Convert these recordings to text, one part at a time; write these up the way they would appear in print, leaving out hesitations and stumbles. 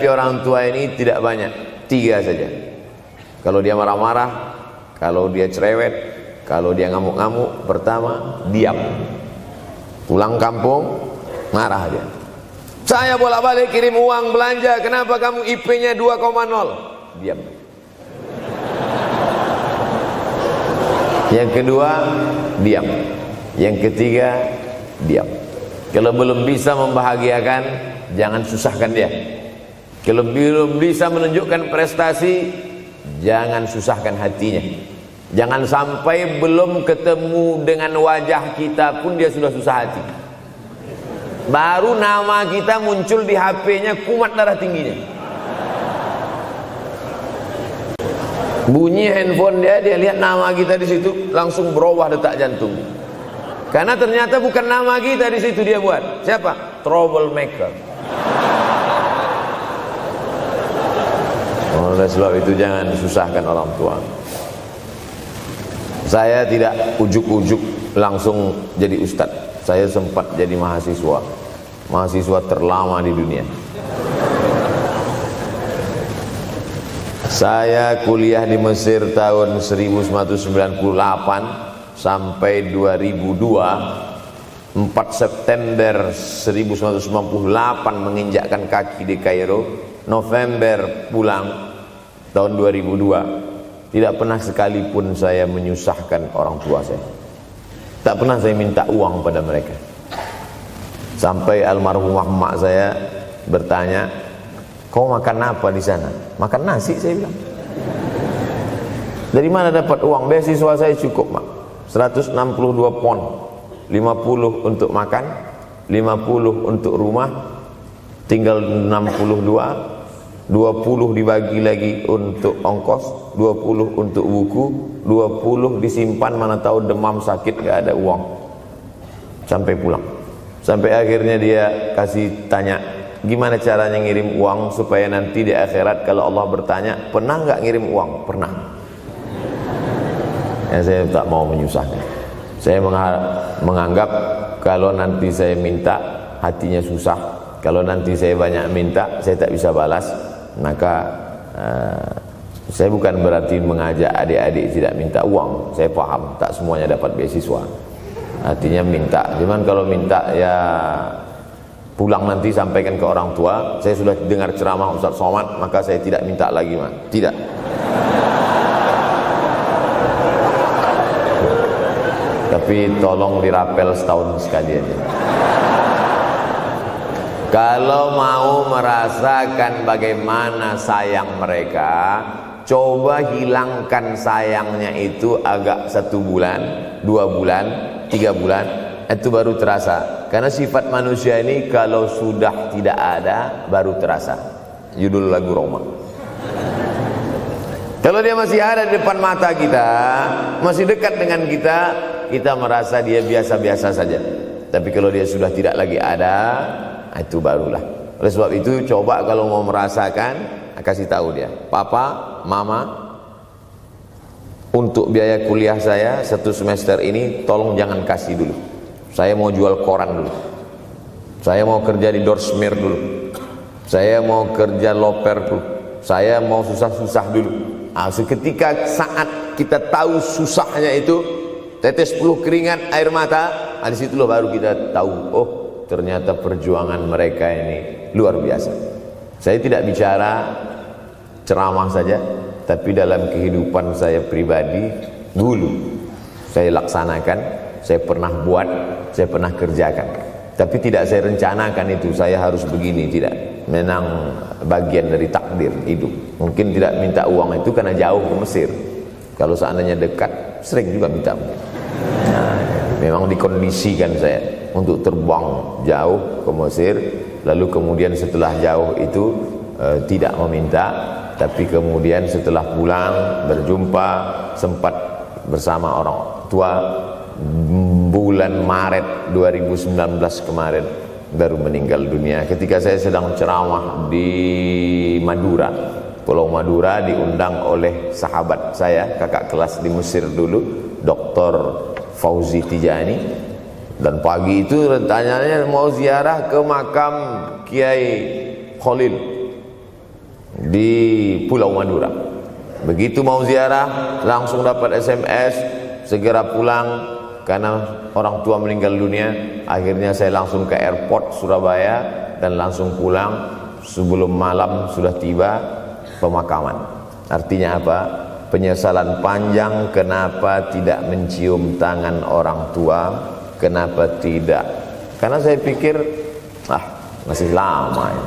menghadapi orang tua ini tidak banyak, 3 saja. Kalau dia marah-marah, kalau dia cerewet, kalau dia ngamuk-ngamuk, pertama diam. Pulang kampung marah dia. Saya bolak-balik kirim uang belanja, kenapa kamu IP-nya 2,0? Diam. Yang kedua diam. Yang ketiga diam. Kalau belum bisa membahagiakan, jangan susahkan dia. Kalau belum bisa menunjukkan prestasi, jangan susahkan hatinya. Jangan sampai belum ketemu dengan wajah kita pun dia sudah susah hati. Baru nama kita muncul di HP-nya, kumat darah tingginya. Bunyi handphone dia lihat nama kita di situ, langsung berubah detak jantung. Karena ternyata bukan nama kita di situ dia buat. Siapa? Troublemaker. Oleh sebab itu jangan susahkan orang tua. Saya tidak ujuk-ujuk langsung jadi ustadz. Saya sempat jadi mahasiswa terlama di dunia. Saya kuliah di Mesir tahun 1998 sampai 2002. 4 September 1998 menginjakkan kaki di Kairo. November pulang tahun 2002. Tidak pernah sekalipun saya menyusahkan orang tua saya. Tak pernah saya minta uang pada mereka. Sampai almarhumah emak saya bertanya, kau makan apa di sana? Makan nasi, saya bilang. Dari mana dapat uang? Beasiswa saya cukup, mak. 162 pon. 50 untuk makan, 50 untuk rumah, tinggal 62. 20 dibagi lagi untuk ongkos, 20 untuk buku, 20 disimpan, mana tahu demam sakit gak ada uang. Sampai pulang. Sampai akhirnya dia kasih tanya, gimana caranya ngirim uang supaya nanti di akhirat kalau Allah bertanya, pernah gak ngirim uang? Pernah. Ya, saya tak mau menyusahkan. Saya menganggap kalau nanti saya minta hatinya susah, kalau nanti saya banyak minta saya tak bisa balas, maka saya bukan berarti mengajak adik-adik tidak minta uang. Saya paham tak semuanya dapat beasiswa, artinya minta. Cuman kalau minta ya pulang nanti sampaikan ke orang tua, saya sudah dengar ceramah Ustaz Somad, maka saya tidak minta lagi, Mak. Tidak. Tapi tolong dirapel setahun sekali aja. Kalau mau merasakan bagaimana sayang mereka, coba hilangkan sayangnya itu agak 1 bulan, 2 bulan, 3 bulan, itu baru terasa. Karena sifat manusia ini kalau sudah tidak ada baru terasa. Judul lagu Roma. Kalau dia masih ada di depan mata kita, masih dekat dengan kita, kita merasa dia biasa-biasa saja. Tapi kalau dia sudah tidak lagi ada, itu barulah. Oleh sebab itu coba kalau mau merasakan, kasih tahu dia, papa, mama, untuk biaya kuliah saya 1 semester ini tolong jangan kasih dulu. Saya mau jual koran dulu. Saya mau kerja di Dorsmir dulu. Saya mau kerja loper dulu. Saya mau susah-susah dulu. Seketika saat kita tahu susahnya itu, tetes peluh keringat, air mata, di situ loh baru kita tahu, oh ternyata perjuangan mereka ini luar biasa. Saya tidak bicara ceramah saja, tapi dalam kehidupan saya pribadi dulu saya laksanakan, saya pernah buat, saya pernah kerjakan. Tapi tidak saya rencanakan itu, saya harus begini, tidak. Memang bagian dari takdir hidup. Mungkin tidak minta uang itu karena jauh ke Mesir. Kalau seandainya dekat, sering juga minta. Nah, memang dikondisikan saya untuk terbang jauh ke Mesir, lalu kemudian setelah jauh itu tidak meminta, tapi kemudian setelah pulang berjumpa, sempat bersama orang tua. Bulan Maret 2019 kemarin baru meninggal dunia ketika saya sedang ceramah di Madura, Pulau Madura, diundang oleh sahabat saya, kakak kelas di Mesir dulu, Dr. Fauzi Tijani. Dan pagi itu rencananya mau ziarah ke makam Kiai Khalil. di Pulau Madura. Begitu mau ziarah langsung dapat SMS segera pulang karena orang tua meninggal dunia. Akhirnya saya langsung ke airport Surabaya dan langsung pulang. Sebelum malam sudah tiba pemakaman. Artinya apa? Penyesalan panjang, kenapa tidak mencium tangan orang tua, kenapa tidak. Karena saya pikir masih lama ya.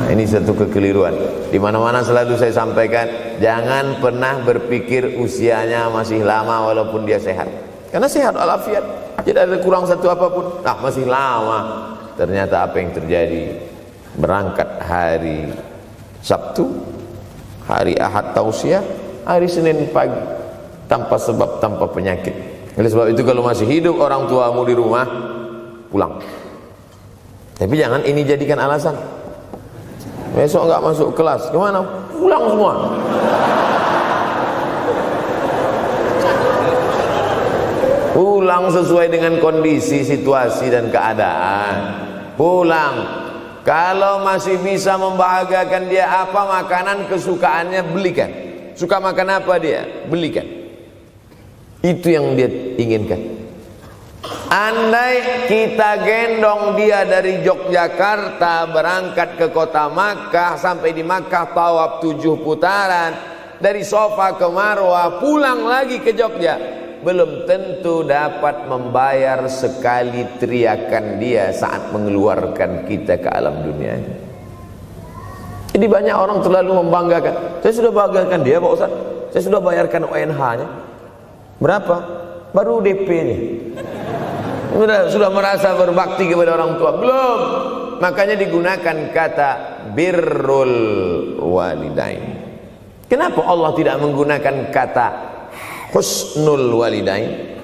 Ini satu kekeliruan. Di mana-mana selalu saya sampaikan, jangan pernah berpikir usianya masih lama walaupun dia sehat. Karena sehat walafiat, tidak ada kurang satu apapun. Masih lama. Ternyata apa yang terjadi? Berangkat hari Sabtu, hari Ahad tausiah, hari Senin pagi, tanpa sebab, tanpa penyakit. Oleh sebab itu kalau masih hidup orang tuamu di rumah, pulang. Tapi jangan ini jadikan alasan. Besok nggak masuk kelas, kemana? Pulang semua. Pulang sesuai dengan kondisi, situasi dan keadaan. Pulang. Kalau masih bisa membahagiakan dia apa makanan kesukaannya, belikan. Suka makan apa dia, belikan. Itu yang dia inginkan. Andai kita gendong dia dari Yogyakarta berangkat ke kota Makkah, sampai di Makkah tawaf 7 putaran, dari Safa ke Marwah, pulang lagi ke Jogja, belum tentu dapat membayar sekali teriakan dia saat mengeluarkan kita ke alam dunia. Jadi banyak orang terlalu membanggakan. Saya sudah banggakan dia Pak Ustaz, saya sudah bayarkan ONH-nya. Berapa? Baru DP-nya. Sudah merasa berbakti kepada orang tua? Belum. Makanya digunakan kata birrul walidain. Kenapa Allah tidak menggunakan kata husnul walidain?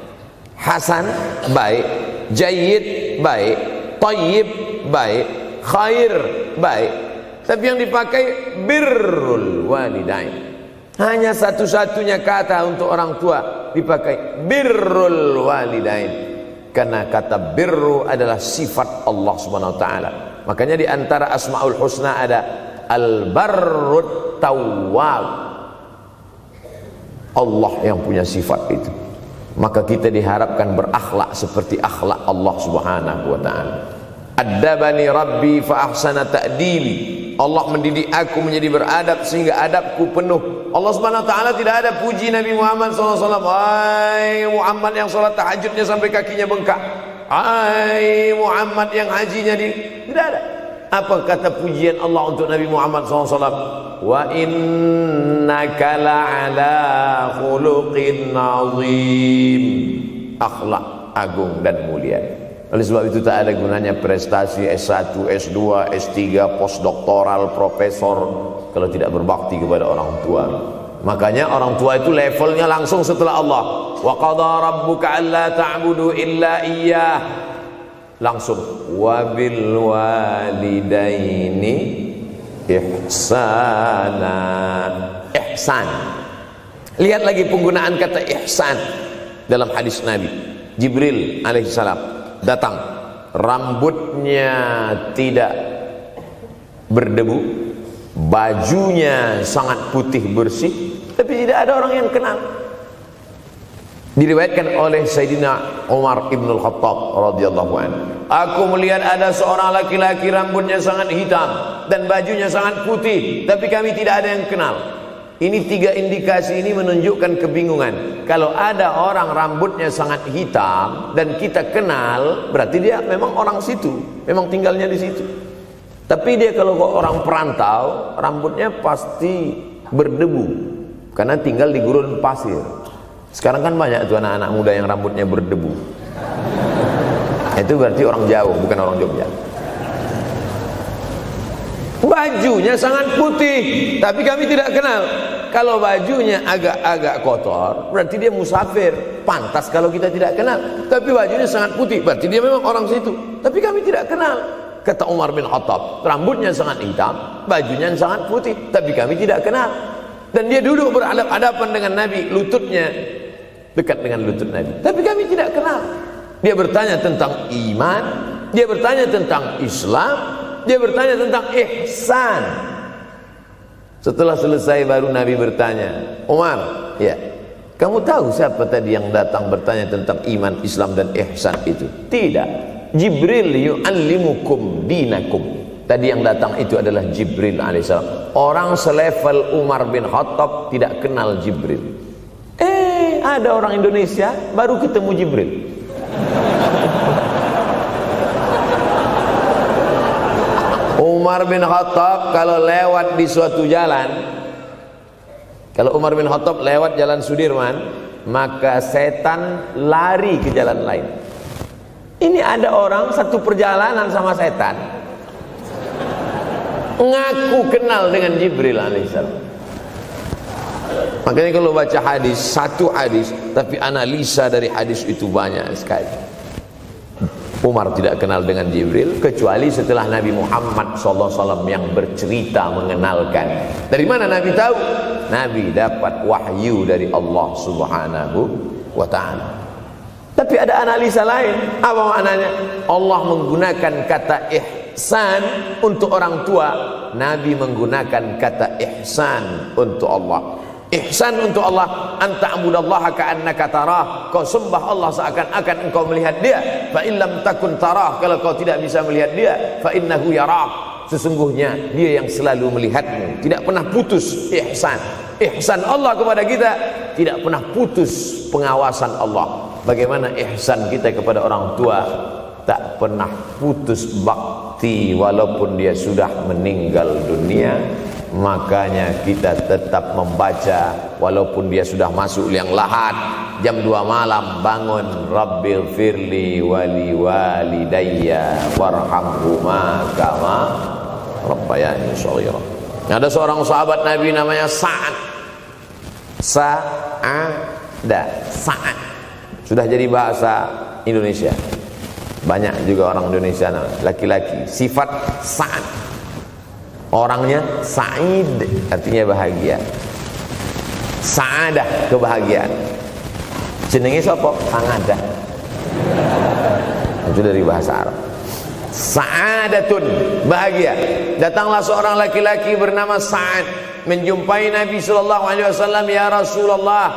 Hasan baik, jayyid baik, thayyib baik, khair baik. Tapi yang dipakai birrul walidain. Hanya satu-satunya kata untuk orang tua dipakai birrul walidain. Karena kata birru adalah sifat Allah Subhanahu wa taala. Makanya di antara Asmaul Husna ada Al-Barrut Tawwab. Allah yang punya sifat itu. Maka kita diharapkan berakhlak seperti akhlak Allah Subhanahu wa taala. Addabani Rabbi fa ahsana ta'dibi. Allah mendidik aku menjadi beradab sehingga adabku penuh. Allah Subhanahu wa taala tidak ada puji Nabi Muhammad SAW. Hai Muhammad yang salat tahajudnya sampai kakinya bengkak. Hai Muhammad yang hajinya tidak ada. Apa kata pujian Allah untuk Nabi Muhammad SAW? Wa innaka la'ala khuluqin azim. Akhlak agung dan mulia. Oleh sebab itu tak ada gunanya prestasi S1, S2, S3, postdoktoral, profesor kalau tidak berbakti kepada orang tua. Makanya orang tua itu levelnya langsung setelah Allah. Wa qadha rabbuka alla ta'budu illa iyyah. Langsung wa bil walidaini ihsana. Ihsan. Lihat lagi penggunaan kata ihsan dalam hadis Nabi. Jibril alaihissalam datang, rambutnya tidak berdebu, bajunya sangat putih bersih, tapi tidak ada orang yang kenal. Diriwayatkan oleh Sayyidina Umar ibn al-Khattab radhiyallahu anhu, aku melihat ada seorang laki-laki rambutnya sangat hitam dan bajunya sangat putih, tapi kami tidak ada yang kenal. Ini 3 indikasi ini menunjukkan kebingungan. Kalau ada orang rambutnya sangat hitam dan kita kenal, berarti dia memang orang situ, memang tinggalnya di situ. Tapi dia kalau orang perantau, rambutnya pasti berdebu karena tinggal di gurun pasir. Sekarang kan banyak tuh anak-anak muda yang rambutnya berdebu. Itu berarti orang jauh, bukan orang Jogja. Bajunya sangat putih, tapi kami tidak kenal. Kalau bajunya agak-agak kotor, berarti dia musafir. Pantas kalau kita tidak kenal. Tapi bajunya sangat putih, berarti dia memang orang situ. Tapi kami tidak kenal. Kata Umar bin Khattab, rambutnya sangat hitam, bajunya sangat putih, tapi kami tidak kenal. Dan dia duduk berhadapan dengan Nabi, lututnya dekat dengan lutut Nabi, tapi kami tidak kenal. Dia bertanya tentang iman, dia bertanya tentang Islam, dia bertanya tentang ihsan. Setelah selesai baru Nabi bertanya, Umar, ya, kamu tahu siapa tadi yang datang bertanya tentang iman, Islam dan ihsan itu? Tidak. Jibril yu'allimukum dinakum. Tadi yang datang itu adalah Jibril alaihissalam. Orang selevel Umar bin Khattab tidak kenal Jibril. Ada orang Indonesia baru ketemu Jibril. Umar bin Khattab kalau lewat di suatu jalan, kalau Umar bin Khattab lewat jalan Sudirman, maka setan lari ke jalan lain. Ini ada orang satu perjalanan sama setan, ngaku kenal dengan Jibril alaihissalam. Makanya kalau baca hadis, satu hadis, tapi analisa dari hadis itu banyak sekali. Umar tidak kenal dengan Jibril kecuali setelah Nabi Muhammad SAW yang bercerita mengenalkan. Dari mana Nabi tahu? Nabi dapat wahyu dari Allah Subhanahu wa ta'ala. Tapi ada analisa lain. Apa maknanya? Allah menggunakan kata ihsan untuk orang tua, Nabi menggunakan kata ihsan untuk Allah. Ihsan untuk Allah, anta'budallaha ka'annaka tarah, kau sembah Allah seakan-akan engkau melihat dia. Fa illam takun tarah, kalau kau tidak bisa melihat dia, fa innahu yarak, sesungguhnya dia yang selalu melihatmu. Tidak pernah putus ihsan. Ihsan Allah kepada kita, tidak pernah putus pengawasan Allah. Bagaimana ihsan kita kepada orang tua? Tak pernah putus bakti walaupun dia sudah meninggal dunia. Makanya kita tetap membaca walaupun dia sudah masuk liang lahat, jam 2 malam bangun, Rabbil firli wali walidayya warhamhuma kama rabbayani shaghira. Ada seorang sahabat Nabi namanya Sa'ad. Sa'ad sudah jadi bahasa Indonesia. Banyak juga orang Indonesia laki-laki sifat Sa'ad. Orangnya Sa'id, artinya bahagia. Sa'adah, kebahagiaan. Jenenge sapa? Sa'adah. Itu dari bahasa Arab. Sa'adatun, bahagia. Datanglah seorang laki-laki bernama Sa'ad menjumpai Nabi SAW. Ya Rasulullah,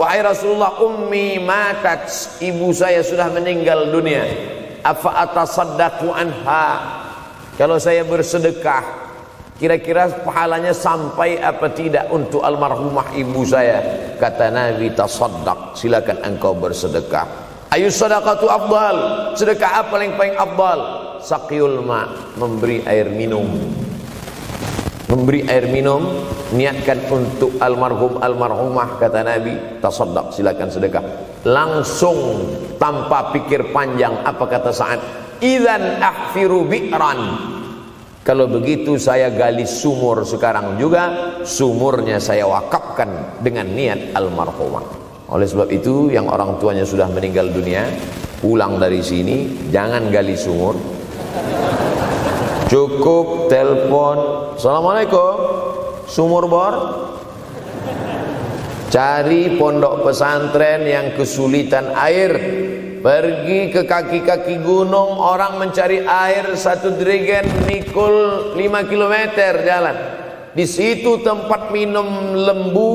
wahai Rasulullah, ummi matat, ibu saya sudah meninggal dunia. Afa atasaddaqu anha, kalau saya bersedekah kira-kira pahalanya sampai apa tidak untuk almarhumah ibu saya? Kata Nabi, tasaddaq, silakan engkau bersedekah. Ayu sadaqatu afdal, sedekah apa yang paling afdal? Saqiyul ma, memberi air minum. Memberi air minum, niatkan untuk almarhum almarhumah, kata Nabi, tasaddaq, silakan sedekah. Langsung tanpa pikir panjang, apa kata Sa'ad? Idzan ahfiru bi'ran, kalau begitu saya gali sumur sekarang juga, sumurnya saya wakafkan dengan niat almarhumah. Oleh sebab itu yang orang tuanya sudah meninggal dunia, pulang dari sini jangan gali sumur, cukup telepon, assalamualaikum, sumur bor. Cari pondok pesantren yang kesulitan air, pergi ke kaki-kaki gunung, orang mencari air, satu jerigen mikul 5 km jalan. Di situ tempat minum lembu,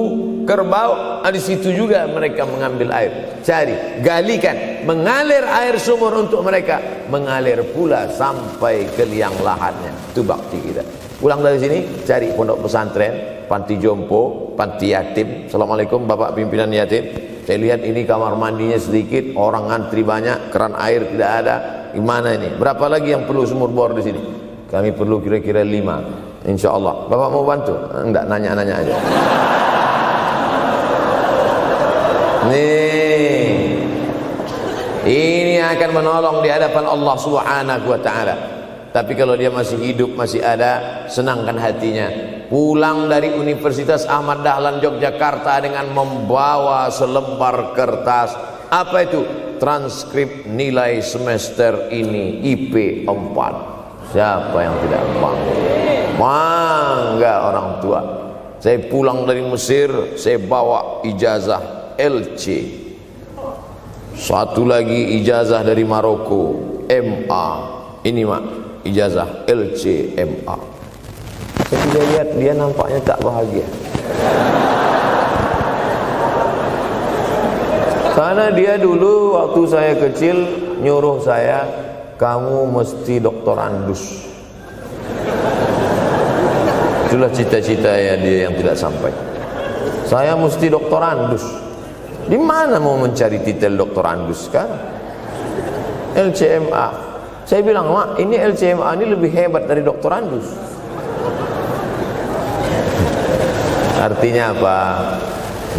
kerbau, di situ juga mereka mengambil air. Cari, galikan, mengalir air sumur untuk mereka, mengalir pula sampai ke liang lahatnya. Itu bakti kita. Pulang dari sini, cari pondok pesantren, panti jompo, panti yatim. Assalamualaikum Bapak pimpinan yatim, saya lihat ini kamar mandinya sedikit, orang ngantri banyak, keran air tidak ada. Gimana ini? Berapa lagi yang perlu sumur bor di sini? Kami perlu kira-kira 5. Insya Allah. Bapak mau bantu? Enggak, nanya-nanya aja. Nih, ini akan menolong di hadapan Allah Subhanahu wa ta'ala. Tapi kalau dia masih hidup, masih ada, senangkan hatinya. Pulang dari Universitas Ahmad Dahlan Yogyakarta dengan membawa selembar kertas. Apa itu? Transkrip nilai semester ini IP 4. Siapa yang tidak bangga? Bangga orang tua. Saya pulang dari Mesir, saya bawa ijazah LC. Satu lagi ijazah dari Maroko, MA. Ini mak, ijazah LC MA. Tapi dia lihat, dia nampaknya tak bahagia. Karena dia dulu waktu saya kecil nyuruh saya, kamu mesti doktor Andus. Itulah cita-cita ya dia yang tidak sampai. Saya mesti doktor Andus. Di mana mau mencari titel doktor Andus sekarang? LCMA. Saya bilang, Mak, ini LCMA ini lebih hebat dari doktor Andus. Artinya apa?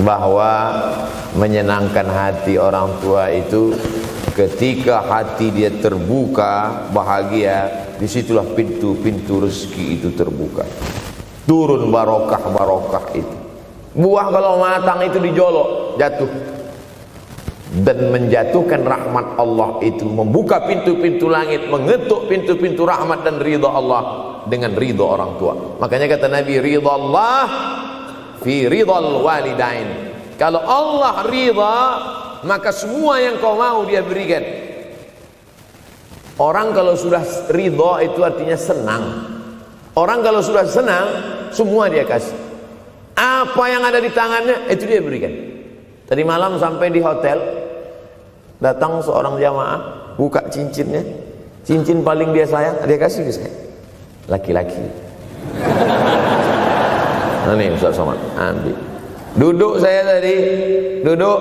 Bahwa menyenangkan hati orang tua itu ketika hati dia terbuka, bahagia, disitulah pintu-pintu rezeki itu terbuka. Turun barokah-barokah itu. Buah kalau matang itu dijolok, jatuh. Dan menjatuhkan rahmat Allah itu, membuka pintu-pintu langit, mengetuk pintu-pintu rahmat dan ridha Allah dengan ridha orang tua. Makanya kata Nabi, ridha Allah fi ridhal walidain. Kalau Allah ridha, maka semua yang kau mau dia berikan. Orang kalau sudah ridha itu artinya senang. Orang kalau sudah senang, semua dia kasih. Apa yang ada di tangannya, itu dia berikan. Tadi malam sampai di hotel, datang seorang jamaah, buka cincinnya. Cincin paling dia sayang, dia kasih ke saya. Laki-laki. Nah nih Ustaz Somad, ambil. Duduk saya tadi, duduk,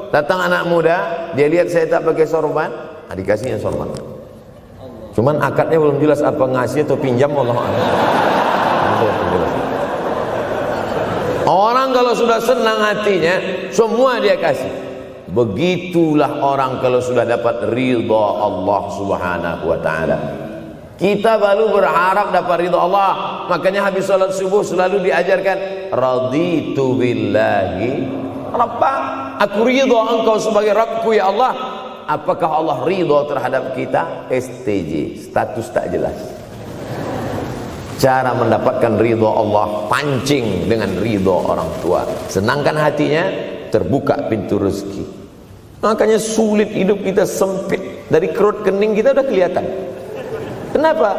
datang anak muda, dia lihat saya tak pakai sorban, dikasihnya sorban. Cuman akadnya belum jelas apa ngasih atau pinjam, Allah a'lam. Orang kalau sudah senang hatinya, semua dia kasih. Begitulah orang kalau sudah dapat ridha Allah Subhanahu wa taala. Kita baru berharap dapat ridha Allah. Makanya habis salat subuh selalu diajarkan, raditu billahi rabba. Aku ridha engkau sebagai Rabbku ya Allah. Apakah Allah ridha terhadap kita? STJ, status tak jelas. Cara mendapatkan ridha Allah, pancing dengan ridha orang tua. Senangkan hatinya, terbuka pintu rezeki. Makanya sulit hidup kita, sempit. Dari kerut kening kita udah kelihatan. Kenapa?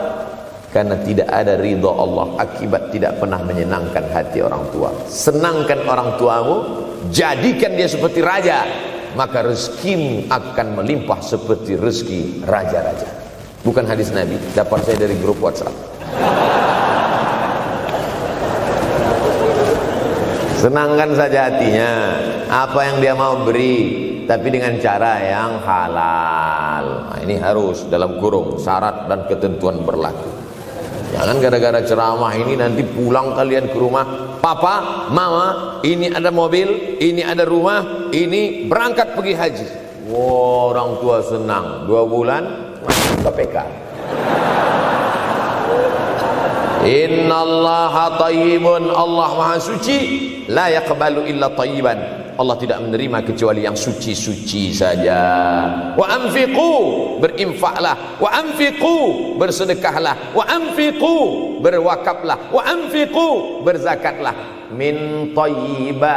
Karena tidak ada ridha Allah, akibat tidak pernah menyenangkan hati orang tua. Senangkan orang tuamu, jadikan dia seperti raja, maka rezekimu akan melimpah seperti rezeki raja-raja. Bukan hadis Nabi, dapat saya dari grup WhatsApp. Senangkan saja hatinya, apa yang dia mau beri, tapi dengan cara yang halal. Nah, ini harus dalam kurung syarat dan ketentuan berlaku. Jangan gara-gara ceramah ini nanti pulang kalian ke rumah, papa, mama, ini ada mobil, ini ada rumah, ini berangkat pergi haji. Wow, orang tua senang, 2 bulan masuk KPK. Innallaha thayyibun, Allah maha suci, la yaqbalu illa thayyiban. Allah tidak menerima kecuali yang suci-suci saja. Wa anfiqu, berinfaklah. Wa anfiqu, bersedekahlah. Wa anfiqu, berwakaflah. Wa anfiqu, berzakatlah. Min thayyibat,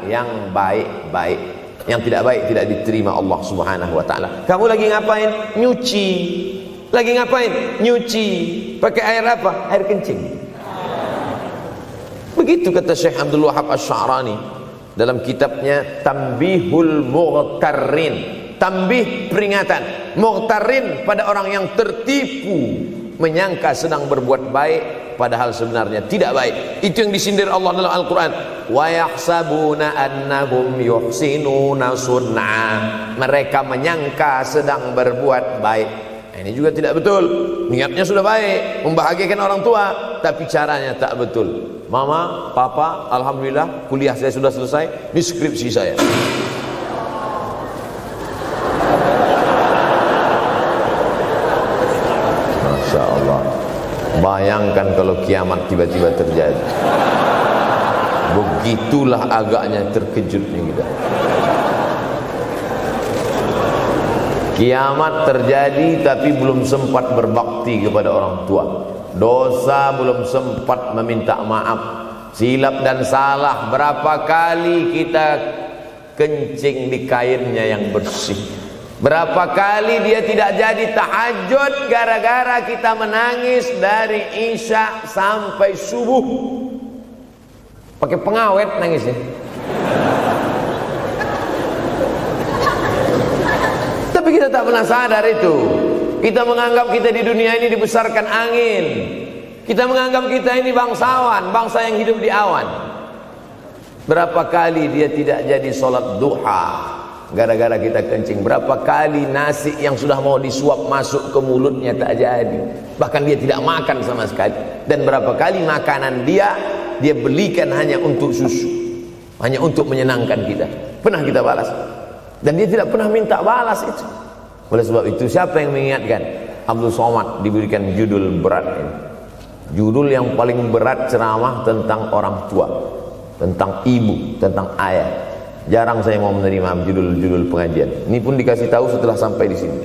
yang baik-baik. Yang tidak baik tidak diterima Allah Subhanahu wa taala. Kamu lagi ngapain? Nyuci. Lagi ngapain? Nyuci. Pakai air apa? Air kencing. Begitu kata Syekh Abdul Wahab Asy-Sya'rani dalam kitabnya Tanbihul Mughtarrin. Tanbih, peringatan. Mughtarrin, pada orang yang tertipu, menyangka sedang berbuat baik padahal sebenarnya tidak baik. Itu yang disindir Allah dalam Al-Quran. Wa yahsabuna annahum yuhsinuna sun'a. Mereka menyangka sedang berbuat baik. Ini juga tidak betul. Niatnya sudah baik, membahagiakan orang tua, tapi caranya tak betul. Mama, papa, alhamdulillah kuliah saya sudah selesai, ini skripsi saya. Masya Allah. Bayangkan kalau kiamat tiba-tiba terjadi. Begitulah agaknya terkejutnya kita. Kiamat terjadi tapi belum sempat berbakti kepada orang tua. Dosa belum sempat meminta maaf. Silap dan salah berapa kali kita kencing di kainnya yang bersih. Berapa kali dia tidak jadi tahajud gara-gara kita menangis dari isya sampai subuh. Pakai pengawet nangisnya. Tapi kita tak pernah sadar itu. Kita menganggap kita di dunia ini dibesarkan angin. Kita menganggap kita ini bangsawan, bangsa yang hidup di awan. Berapa kali dia tidak jadi sholat duha gara-gara kita kencing. Berapa kali nasi yang sudah mau disuap masuk ke mulutnya tak jadi, bahkan dia tidak makan sama sekali. Dan berapa kali makanan dia belikan hanya untuk susu, hanya untuk menyenangkan kita. Pernah kita balas, dan dia tidak pernah minta balas itu. Oleh sebab itu, siapa yang mengingatkan? Abdul Somad diberikan judul berat ini. Judul yang paling berat ceramah tentang orang tua, tentang ibu, tentang ayah. Jarang saya mau menerima judul-judul pengajian. Ini pun dikasih tahu setelah sampai di sini.